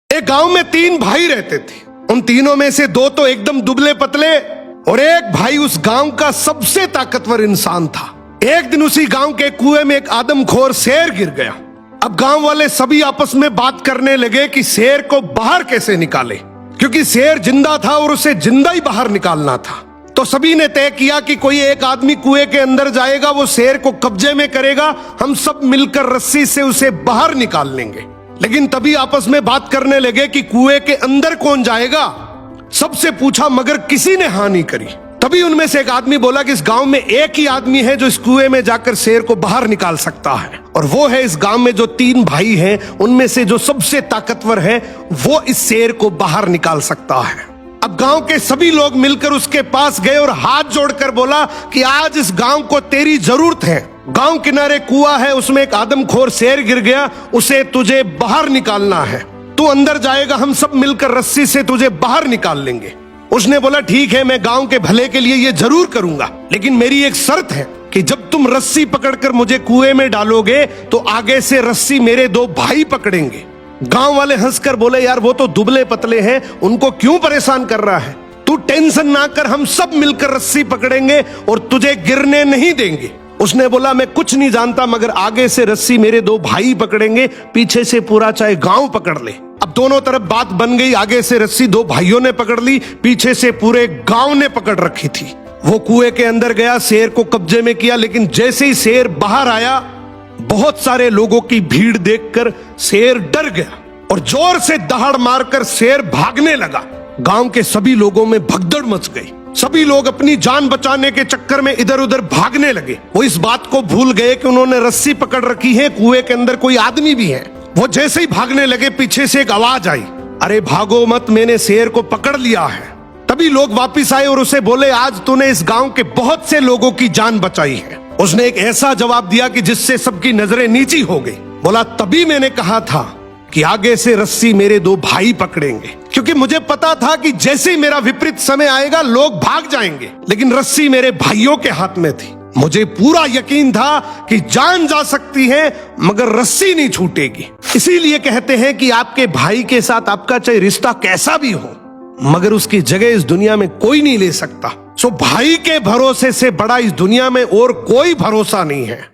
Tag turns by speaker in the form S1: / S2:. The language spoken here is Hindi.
S1: एक गांव में 3 भाई रहते थे। उन तीनों में से 2 तो एकदम दुबले पतले और एक भाई उस गांव का सबसे ताकतवर इंसान था। एक दिन उसी गांव के कुएं में एक आदमखोर शेर गिर गया। अब गांव वाले सभी आपस में बात करने लगे कि शेर को बाहर कैसे निकाले, क्योंकि शेर जिंदा था और उसे जिंदा ही बाहर निकालना था। तो सभी ने तय किया कि कोई एक आदमी कुएं के अंदर जाएगा, वो शेर को कब्जे में करेगा, हम सब मिलकर रस्सी से उसे बाहर निकाल लेंगे। लेकिन तभी आपस में बात करने लगे कि कुएं के अंदर कौन जाएगा। सबसे पूछा मगर किसी ने हाँ नहीं करी। तभी उनमें से एक आदमी बोला कि इस गांव में एक ही आदमी है जो इस कुएं में जाकर शेर को बाहर निकाल सकता है, और वो है इस गांव में जो 3 भाई हैं उनमें से जो सबसे ताकतवर है, वो इस शेर को बाहर निकाल सकता है। अब गांव के सभी लोग मिलकर उसके पास गए और हाथ जोड़कर बोला कि आज इस गांव को तेरी जरूरत है। गांव किनारे कुआं है, उसमें एक आदमखोर शेर गिर गया, उसे तुझे बाहर निकालना है। तू अंदर जाएगा, हम सब मिलकर रस्सी से तुझे बाहर निकाल लेंगे। उसने बोला ठीक है, मैं गांव के भले के लिए ये जरूर करूंगा, लेकिन मेरी एक शर्त है कि जब तुम रस्सी पकड़कर मुझे कुएं में डालोगे तो आगे से रस्सी मेरे 2 भाई पकड़ेंगे। गांव वाले हंसकर बोले यार वो तो दुबले पतले हैं, उनको क्यों परेशान कर रहा है, तू टेंशन ना कर, हम सब मिलकर रस्सी पकड़ेंगे और तुझे गिरने नहीं देंगे। उसने बोला मैं कुछ नहीं जानता, मगर आगे से रस्सी मेरे 2 भाई पकड़ेंगे, पीछे से पूरा चाहे गांव पकड़ ले। अब दोनों तरफ बात बन गई, आगे से रस्सी 2 भाइयों ने पकड़ ली, पीछे से पूरे गांव ने पकड़ रखी थी। वो कुएं के अंदर गया, शेर को कब्जे में किया, लेकिन जैसे ही शेर बाहर आया, बहुत सारे लोगों की भीड़ देखकर शेर डर गया और जोर से दहाड़ मारकर शेर भागने लगा। गांव के सभी लोगों में भगदड़ मच गई। सभी लोग अपनी जान बचाने के चक्कर में इधर उधर भागने लगे। वो इस बात को भूल गए कि उन्होंने रस्सी पकड़ रखी है, कुएं के अंदर कोई आदमी भी है। वो जैसे ही भागने लगे, पीछे से एक आवाज आई, अरे भागो मत, मैंने शेर को पकड़ लिया है। तभी लोग वापिस आए और उसे बोले आज तूने इस गांव के बहुत से लोगों की जान बचाई है। उसने एक ऐसा जवाब दिया कि जिससे सबकी नजरें नीची हो गई। बोला तभी मैंने कहा था कि आगे से रस्सी मेरे 2 भाई पकड़ेंगे, क्योंकि मुझे पता था कि जैसे ही मेरा विपरीत समय आएगा लोग भाग जाएंगे, लेकिन रस्सी मेरे भाइयों के हाथ में थी। मुझे पूरा यकीन था कि जान जा सकती है मगर रस्सी नहीं छूटेगी। इसीलिए कहते हैं कि आपके भाई के साथ आपका चाहे रिश्ता कैसा भी हो, मगर उसकी जगह इस दुनिया में कोई नहीं ले सकता। सो भाई के भरोसे से बड़ा इस दुनिया में और कोई भरोसा नहीं है।